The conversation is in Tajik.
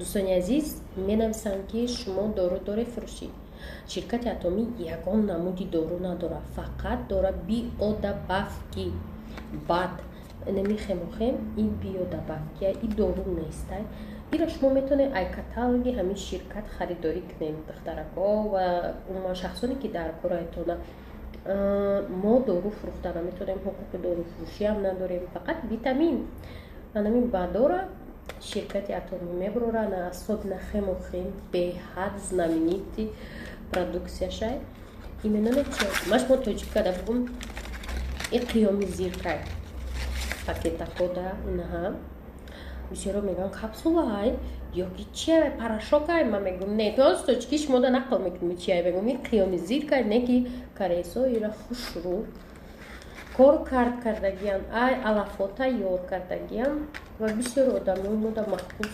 дӯстони азиз, менависанд ки шумо дору доре фурӯшед. Ширкати Атомӣ ягон намуди дору надорад, фақат дорад биодобавки. баъд намехемохем ин биодобавки и дору нестай. Ира шумо метавонед аз каталоги ҳамин ширкат харидорӣ кунед, духтарако ва шахсоне ки дар кораетона. мо дору фурӯхта наметавонем, ҳуқуқи дорӯфурӯшӣ ҳам надорем, фақат витамин. Анамин баъдора ширкати Атомӣ мебурора на асоб нахемохем беҳад знаменити продуксияшай. Именоне чи? Маш мо тоҷика да бугум и қиёми зиркай. Пакетаҳода инаҳа. Бисёро мегӯям капсулаҳай ё ки чиай порошокай. Ман мегӯям не, то точки шумо да нақл мекунем чиай. Мегӯям ин қиёми зиркай, не ки корейсо ира хушрӯ кор кардагиян, ай алафота ёр кардагиян ва бисёр одамон мода мақбул